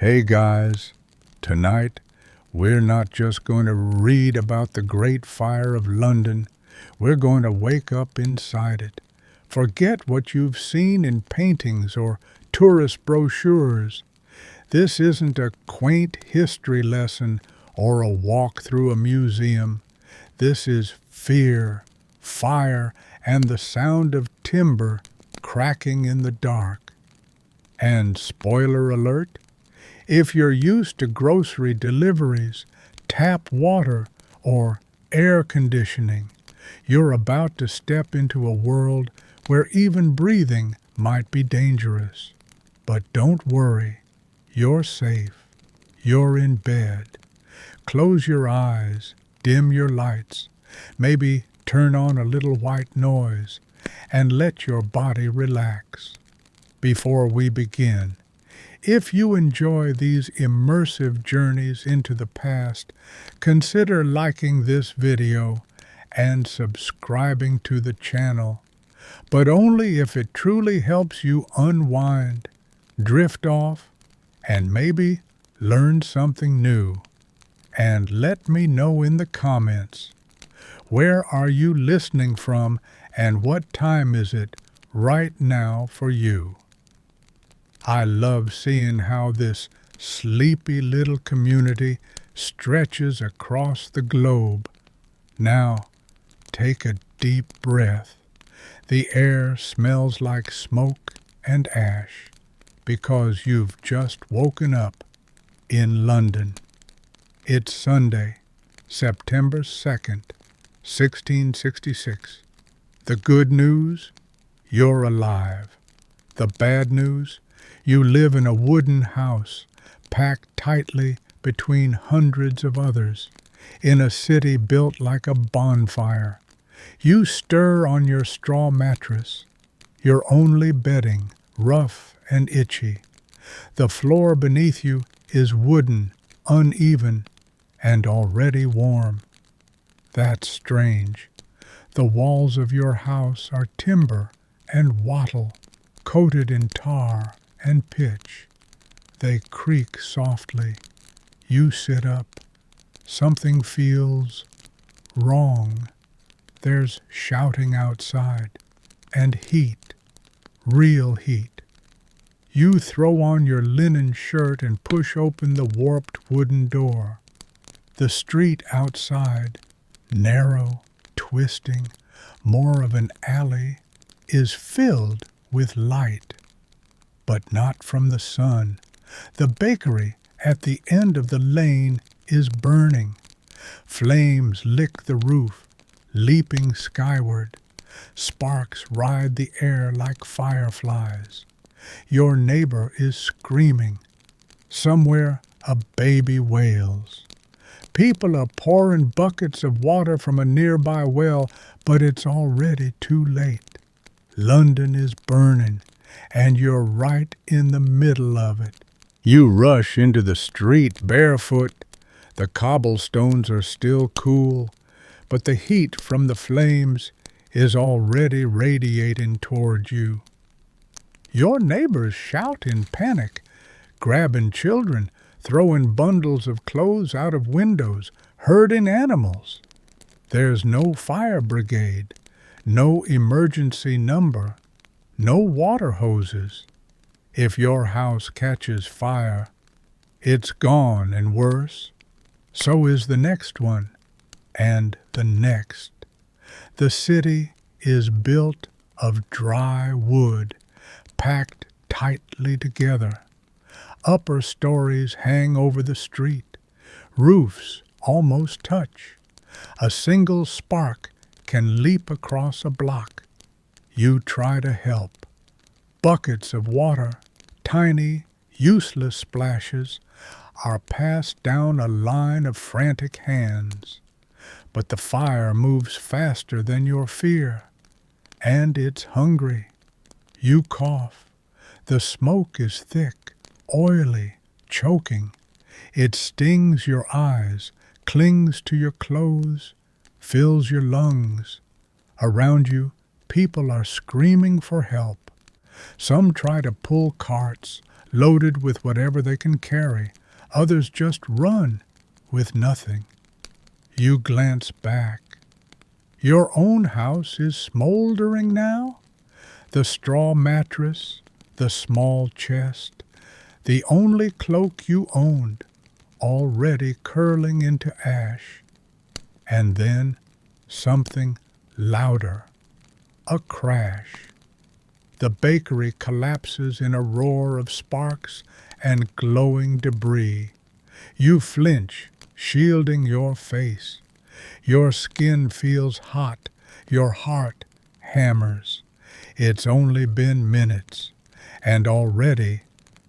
Hey guys, tonight we're not just going to read about the Great Fire of London, we're going to wake up inside it. Forget what you've seen in paintings or tourist brochures. This isn't a quaint history lesson or a walk through a museum. This is fear, fire, and the sound of timber cracking in the dark. And spoiler alert, if you're used to grocery deliveries, tap water, or air conditioning, you're about to step into a world where even breathing might be dangerous. But don't worry, you're safe. You're in bed. Close your eyes, dim your lights, maybe turn on a little white noise, and let your body relax. Before we begin, if you enjoy these immersive journeys into the past, consider liking this video and subscribing to the channel, but only if it truly helps you unwind, drift off, and maybe learn something new. And let me know in the comments, where are you listening from and what time is it right now for you? I love seeing how this sleepy little community stretches across the globe. Now, take a deep breath. The air smells like smoke and ash because you've just woken up in London. It's Sunday, September 2nd, 1666. The good news? You're alive. The bad news? You live in a wooden house, packed tightly between hundreds of others, in a city built like a bonfire. You stir on your straw mattress, your only bedding, rough and itchy. The floor beneath you is wooden, uneven, and already warm. That's strange. The walls of your house are timber and wattle, coated in tar and pitch. They creak softly. You sit up. Something feels wrong. There's shouting outside, and heat, real heat. You throw on your linen shirt and push open the warped wooden door. The street outside, narrow, twisting, more of an alley, is filled with light. But not from the sun. The bakery at the end of the lane is burning. Flames lick the roof, leaping skyward. Sparks ride the air like fireflies. Your neighbor is screaming. Somewhere a baby wails. People are pouring buckets of water from a nearby well, but it's already too late. London is burning, and you're right in the middle of it. You rush into the street barefoot. The cobblestones are still cool, but the heat from the flames is already radiating toward you. Your neighbors shout in panic, grabbing children, throwing bundles of clothes out of windows, herding animals. There's no fire brigade, no emergency number, no water hoses. If your house catches fire, it's gone, and worse, so is the next one, and the next. The city is built of dry wood, packed tightly together. Upper stories hang over the street. Roofs almost touch. A single spark can leap across a block. You try to help. Buckets of water, tiny, useless splashes, are passed down a line of frantic hands. But the fire moves faster than your fear, and it's hungry. You cough. The smoke is thick, oily, choking. It stings your eyes, clings to your clothes, fills your lungs. Around you, people are screaming for help. Some try to pull carts, loaded with whatever they can carry. Others just run with nothing. You glance back. Your own house is smoldering now? The straw mattress, the small chest, the only cloak you owned, already curling into ash. And then something louder, a crash. The bakery collapses in a roar of sparks and glowing debris. You flinch, shielding your face. Your skin feels hot, your heart hammers. It's only been minutes, and already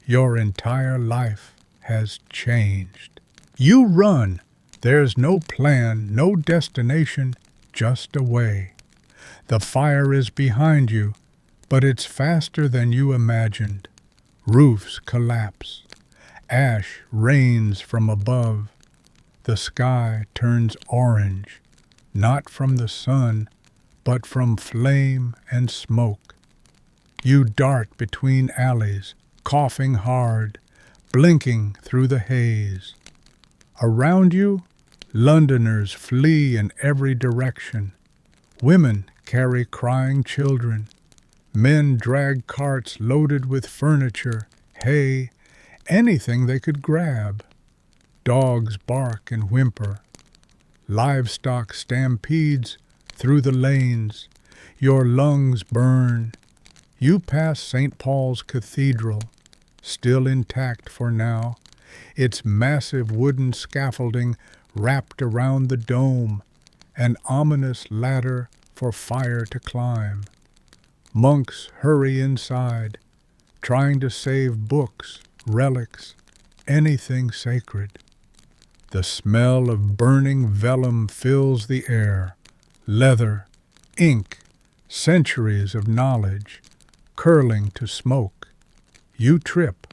your entire life has changed. You run. There's no plan, no destination, just a way. The fire is behind you, but it's faster than you imagined. Roofs collapse. Ash rains from above. The sky turns orange, not from the sun, but from flame and smoke. You dart between alleys, coughing hard, blinking through the haze. Around you, Londoners flee in every direction. Women carry crying children. Men drag carts loaded with furniture, hay, anything they could grab. Dogs bark and whimper. Livestock stampedes through the lanes. Your lungs burn. You pass St. Paul's Cathedral, still intact for now, its massive wooden scaffolding wrapped around the dome, an ominous ladder for fire to climb. Monks hurry inside, trying to save books, relics, anything sacred. The smell of burning vellum fills the air, leather, ink, centuries of knowledge, curling to smoke. You trip.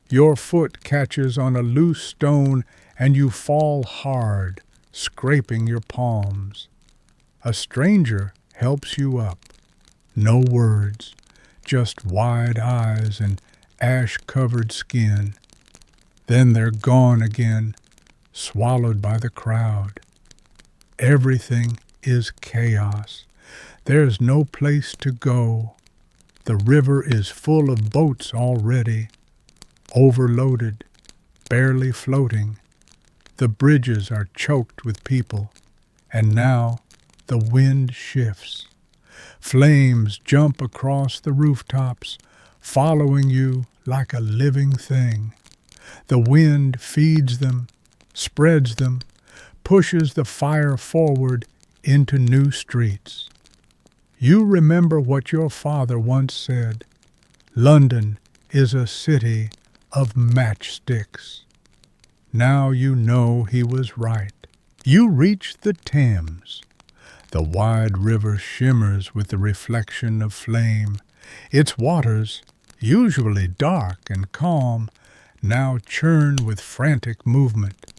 Your foot catches on a loose stone and you fall hard, scraping your palms. A stranger helps you up. No words, just wide eyes and ash-covered skin. Then they're gone again, swallowed by the crowd. Everything is chaos. There's no place to go. The river is full of boats already, overloaded, barely floating. The bridges are choked with people, and now the wind shifts. Flames jump across the rooftops, following you like a living thing. The wind feeds them, spreads them, pushes the fire forward into new streets. You remember what your father once said, London is a city of matchsticks. Now you know he was right. You reach the Thames. The wide river shimmers with the reflection of flame. Its waters, usually dark and calm, now churn with frantic movement.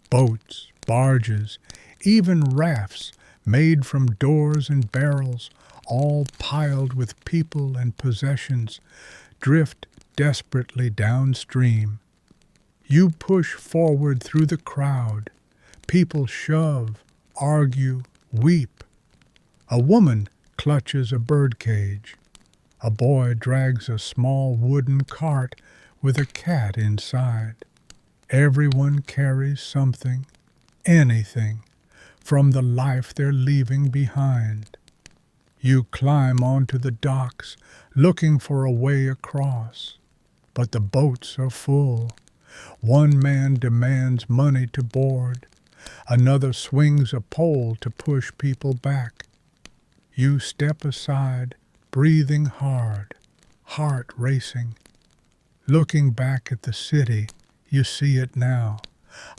Boats, barges, even rafts made from doors and barrels, all piled with people and possessions, drift desperately downstream. You push forward through the crowd. People shove, argue, weep. A woman clutches a birdcage. A boy drags a small wooden cart with a cat inside. Everyone carries something, anything, from the life they're leaving behind. You climb onto the docks, looking for a way across. But the boats are full. One man demands money to board. Another swings a pole to push people back. You step aside, breathing hard, heart racing. Looking back at the city, you see it now,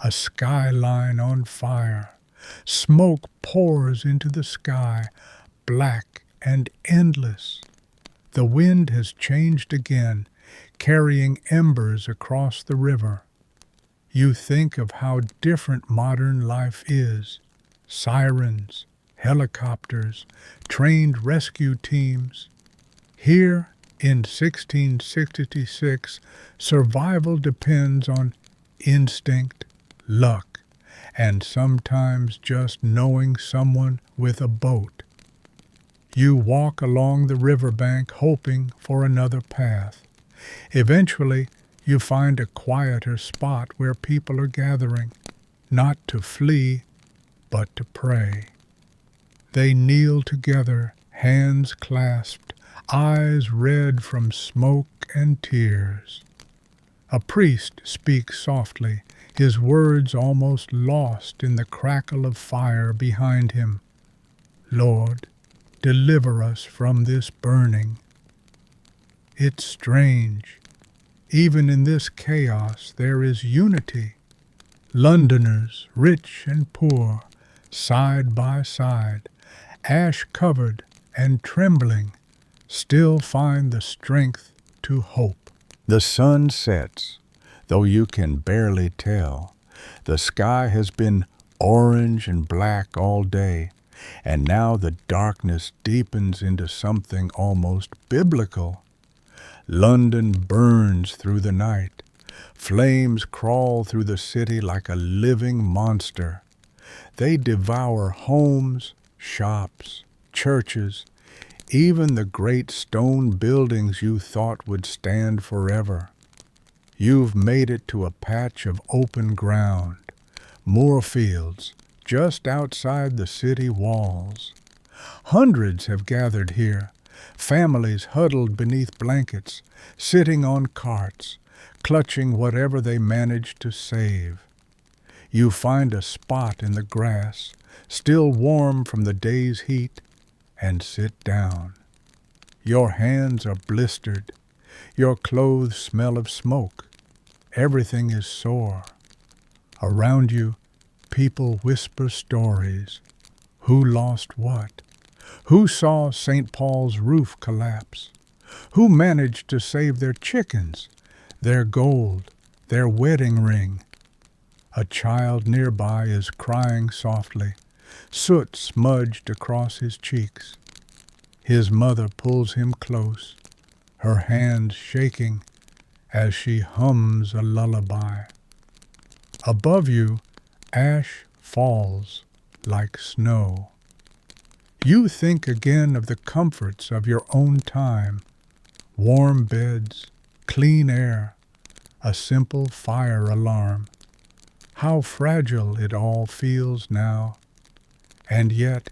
a skyline on fire. Smoke pours into the sky, black and endless. The wind has changed again, carrying embers across the river. You think of how different modern life is. Sirens, helicopters, trained rescue teams. Here, In 1666, survival depends on instinct, luck, and sometimes just knowing someone with a boat. You walk along the riverbank hoping for another path. Eventually, you find a quieter spot where people are gathering, not to flee, but to pray. They kneel together, hands clasped, eyes red from smoke and tears. A priest speaks softly, his words almost lost in the crackle of fire behind him. Lord, deliver us from this burning. It's strange. Even in this chaos there is unity. Londoners, rich and poor, side by side, ash-covered and trembling, still find the strength to hope. The sun sets, though you can barely tell. The sky has been orange and black all day, and now the darkness deepens into something almost biblical. London burns through the night. Flames crawl through the city like a living monster. They devour homes, shops, churches, even the great stone buildings you thought would stand forever. You've made it to a patch of open ground, moorfields, just outside the city walls. Hundreds have gathered here, families huddled beneath blankets, sitting on carts, clutching whatever they managed to save. You find a spot in the grass, still warm from the day's heat, and sit down. Your hands are blistered. Your clothes smell of smoke. Everything is sore. Around you, people whisper stories. Who lost what? Who saw St. Paul's roof collapse? Who managed to save their chickens, their gold, their wedding ring? A child nearby is crying softly, soot smudged across his cheeks. His mother pulls him close, her hands shaking as she hums a lullaby. Above you, ash falls like snow. You think again of the comforts of your own time, warm beds, clean air, a simple fire alarm. How fragile it all feels now. And yet,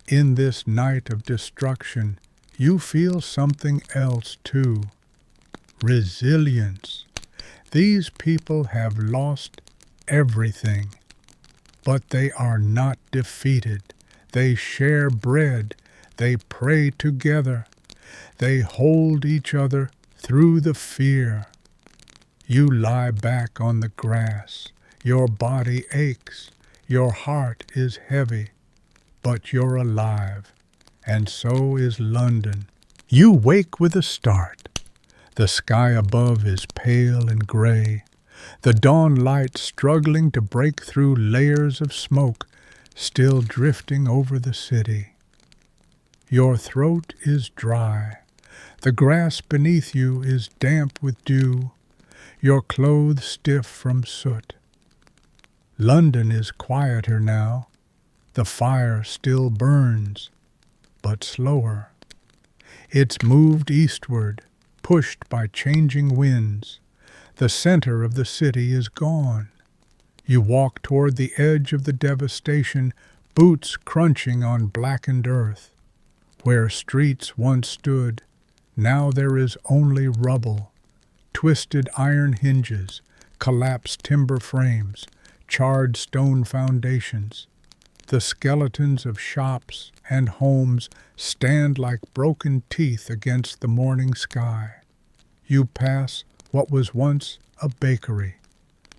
in this night of destruction, you feel something else too. Resilience. These people have lost everything, but they are not defeated. They share bread. They pray together. They hold each other through the fear. You lie back on the grass. Your body aches. Your heart is heavy. But you're alive, and so is London. You wake with a start. The sky above is pale and gray, the dawn light struggling to break through layers of smoke still drifting over the city. Your throat is dry. The grass beneath you is damp with dew, your clothes stiff from soot. London is quieter now. The fire still burns, but slower. It's moved eastward, pushed by changing winds. The center of the city is gone. You walk toward the edge of the devastation, boots crunching on blackened earth. Where streets once stood, now there is only rubble, twisted iron hinges, collapsed timber frames, charred stone foundations. The skeletons of shops and homes stand like broken teeth against the morning sky. You pass what was once a bakery.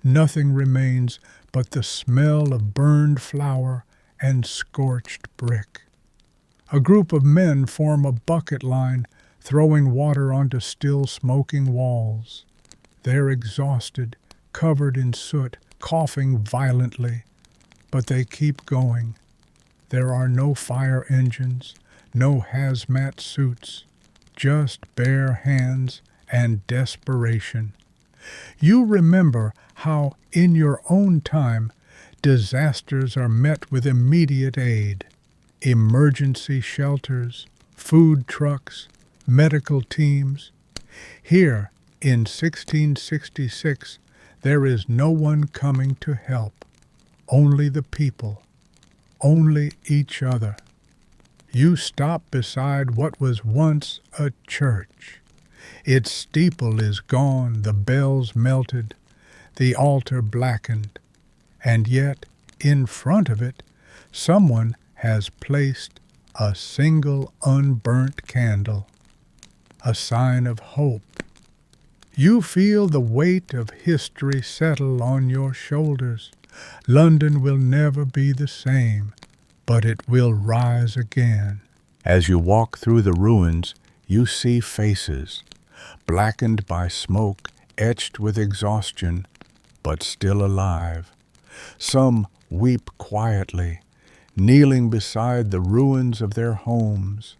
Nothing remains but the smell of burned flour and scorched brick. A group of men form a bucket line, throwing water onto still smoking walls. They're exhausted, covered in soot, coughing violently, but they keep going. There are no fire engines, no hazmat suits, just bare hands and desperation. You remember how, in your own time, disasters are met with immediate aid, emergency shelters, food trucks, medical teams. Here, in 1666, there is no one coming to help, only the people, only each other. You stop beside what was once a church. Its steeple is gone, the bells melted, the altar blackened, and yet, in front of it, someone has placed a single unburnt candle, a sign of hope. You feel the weight of history settle on your shoulders. London will never be the same, but it will rise again. As you walk through the ruins, you see faces, blackened by smoke, etched with exhaustion, but still alive. Some weep quietly, kneeling beside the ruins of their homes.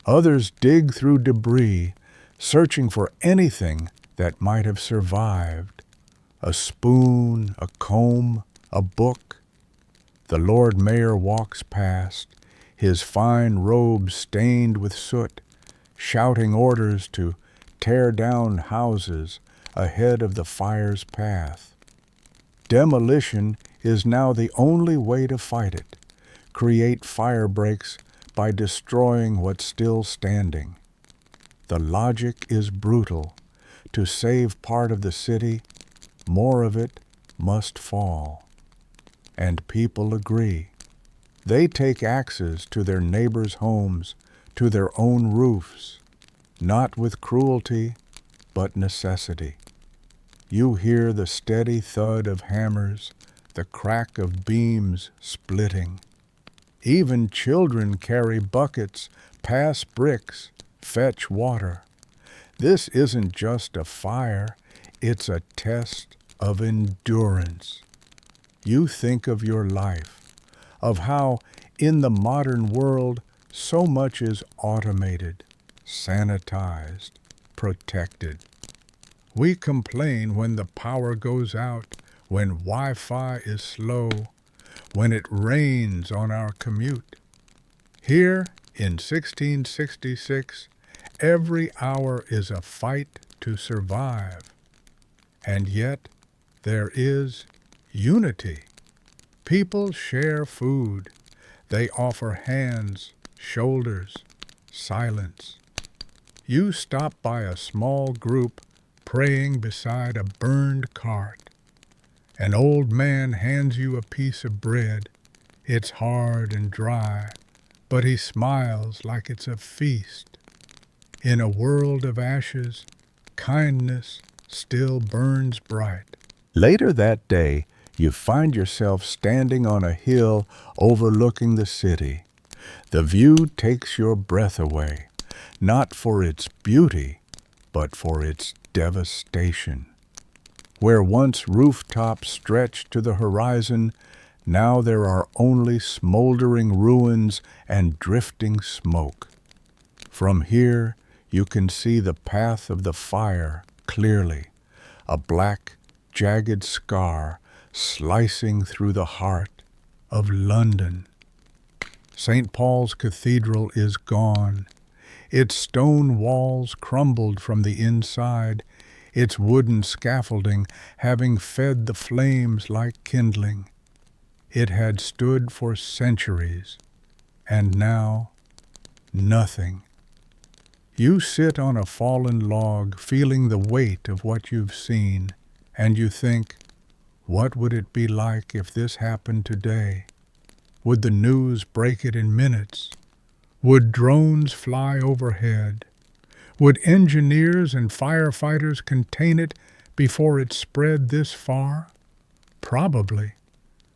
Others dig through debris, searching for anything that might have survived. A spoon, a comb, a book. The Lord Mayor walks past, his fine robe stained with soot, shouting orders to tear down houses ahead of the fire's path. Demolition is now the only way to fight it. Create fire breaks by destroying what's still standing. The logic is brutal. To save part of the city, more of it must fall. And people agree. They take axes to their neighbors' homes, to their own roofs, not with cruelty, but necessity. You hear the steady thud of hammers, the crack of beams splitting. Even children carry buckets, pass bricks, fetch water. This isn't just a fire, it's a test of endurance. You think of your life, of how in the modern world so much is automated, sanitized, protected. We complain when the power goes out, when Wi-Fi is slow, when it rains on our commute. Here in 1666, every hour is a fight to survive. And yet there is unity. People share food. They offer hands, shoulders, silence. You stop by a small group praying beside a burned cart. An old man hands you a piece of bread. It's hard and dry, but he smiles like it's a feast. In a world of ashes, kindness still burns bright. Later that day, you find yourself standing on a hill overlooking the city. The view takes your breath away, not for its beauty, but for its devastation. Where once rooftops stretched to the horizon, now there are only smoldering ruins and drifting smoke. From here, you can see the path of the fire clearly, a black, jagged scar slicing through the heart of London. St. Paul's Cathedral is gone. Its stone walls crumbled from the inside, its wooden scaffolding having fed the flames like kindling. It had stood for centuries, and now nothing. You sit on a fallen log, feeling the weight of what you've seen, and you think, what would it be like if this happened today? Would the news break it in minutes? Would drones fly overhead? Would engineers and firefighters contain it before it spread this far? Probably.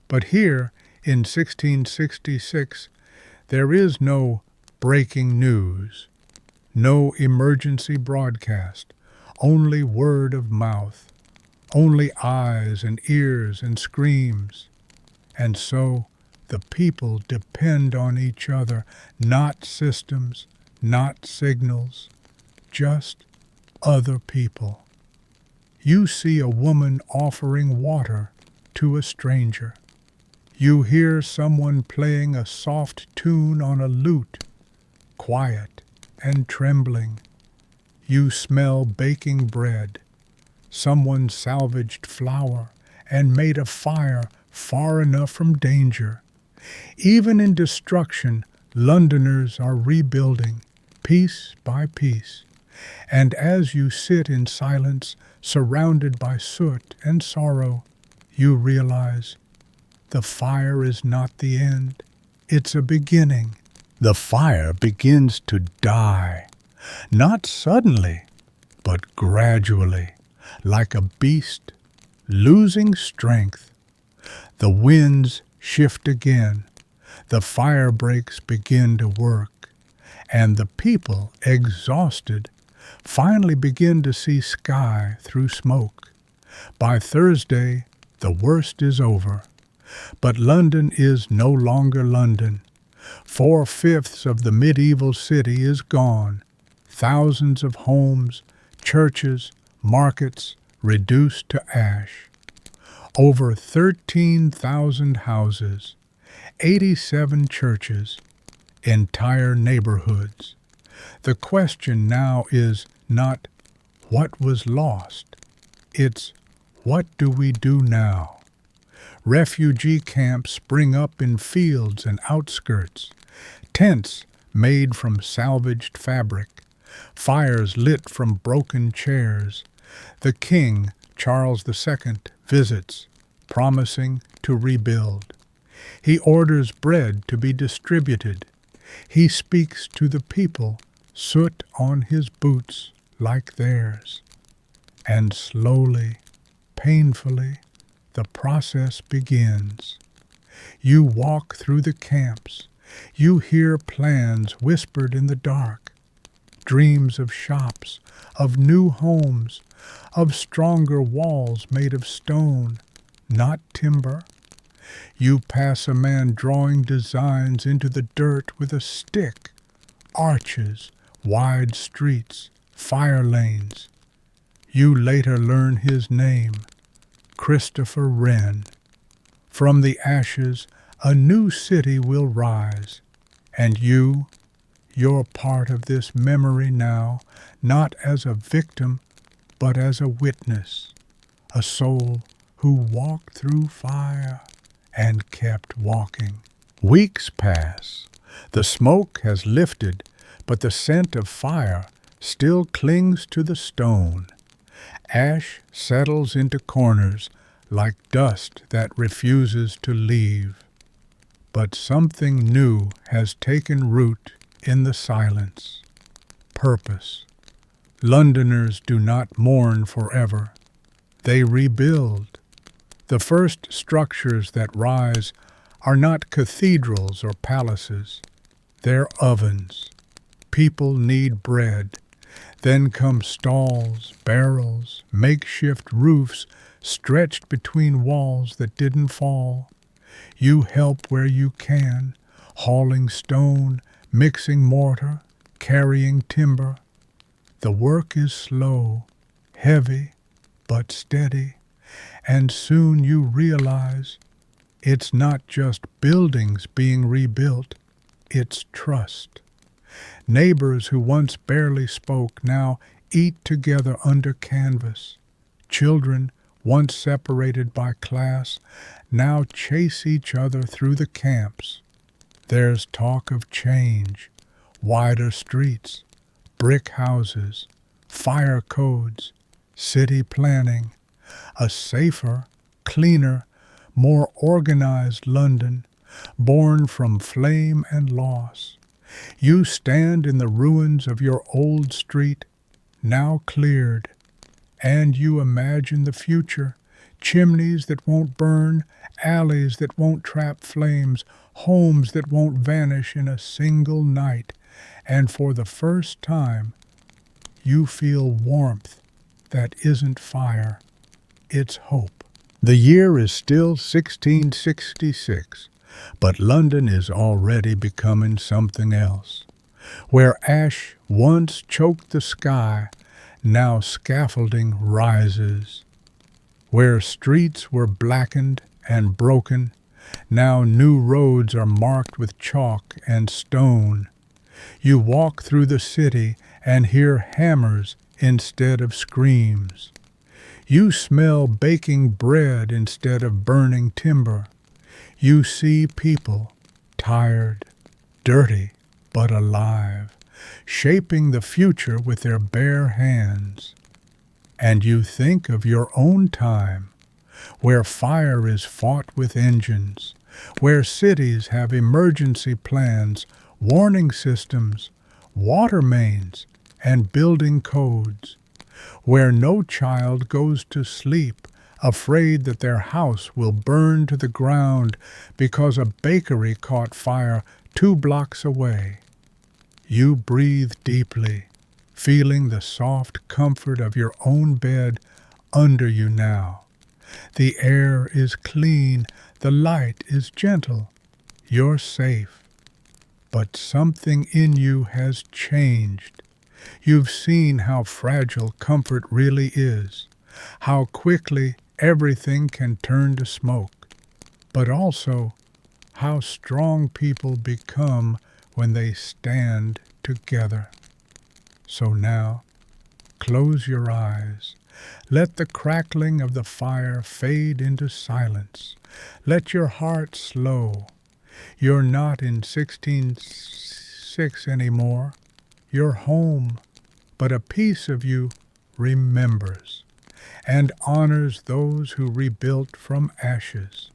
But here, in 1666, there is no breaking news, no emergency broadcast, only word of mouth, only eyes and ears and screams. And so the people depend on each other, not systems, not signals, just other people. You see a woman offering water to a stranger. You hear someone playing a soft tune on a lute, quiet and trembling. You smell baking bread. Someone salvaged flour and made a fire far enough from danger. Even in destruction, Londoners are rebuilding, piece by piece. And as you sit in silence, surrounded by soot and sorrow, you realize the fire is not the end. It's a beginning. The fire begins to die, not suddenly, but gradually, like a beast losing strength. The winds shift again, the fire breaks begin to work, and the people, exhausted, finally begin to see sky through smoke. By Thursday, the worst is over. But London is no longer London. 4/5 of the medieval city is gone. Thousands of homes, churches, markets reduced to ash. Over 13,000 houses, 87 churches, entire neighborhoods. The question now is not what was lost, it's what do we do now? Refugee camps spring up in fields and outskirts, tents made from salvaged fabric, fires lit from broken chairs. The King, Charles II, visits, promising to rebuild. He orders bread to be distributed. He speaks to the people, soot on his boots like theirs. And slowly, painfully, the process begins. You walk through the camps. You hear plans whispered in the dark, dreams of shops, of new homes, of stronger walls made of stone, not timber. You pass a man drawing designs into the dirt with a stick, arches, wide streets, fire lanes. You later learn his name, Christopher Wren. From the ashes, a new city will rise, and you're part of this memory now, not as a victim, but as a witness, a soul who walked through fire and kept walking. Weeks pass. The smoke has lifted, but the scent of fire still clings to the stone. Ash settles into corners like dust that refuses to leave. But something new has taken root in the silence. Purpose. Londoners do not mourn forever. They rebuild. The first structures that rise are not cathedrals or palaces. They're ovens. People need bread. Then come stalls, barrels, makeshift roofs stretched between walls that didn't fall. You help where you can, hauling stone, mixing mortar, carrying timber. The work is slow, heavy, but steady, and soon you realize it's not just buildings being rebuilt, it's trust. Neighbors who once barely spoke now eat together under canvas. Children, once separated by class, now chase each other through the camps. There's talk of change, wider streets, brick houses, fire codes, city planning, a safer, cleaner, more organized London, born from flame and loss. You stand in the ruins of your old street, now cleared, and you imagine the future, chimneys that won't burn, alleys that won't trap flames, homes that won't vanish in a single night, and for the first time, you feel warmth that isn't fire, it's hope. The year is still 1666, but London is already becoming something else. Where ash once choked the sky, now scaffolding rises. Where streets were blackened and broken, now new roads are marked with chalk and stone. You walk through the city and hear hammers instead of screams. You smell baking bread instead of burning timber. You see people, tired, dirty, but alive, shaping the future with their bare hands. And you think of your own time, where fire is fought with engines, where cities have emergency plans, warning systems, water mains, and building codes, where no child goes to sleep afraid that their house will burn to the ground because a bakery caught fire 2 blocks away. You breathe deeply, feeling the soft comfort of your own bed under you now. The air is clean, the light is gentle. You're safe. But something in you has changed. You've seen how fragile comfort really is, how quickly everything can turn to smoke, but also how strong people become when they stand together. So now, close your eyes. Let the crackling of the fire fade into silence. Let your heart slow. You're not in 1606 anymore. You're home, but a piece of you remembers and honors those who rebuilt from ashes.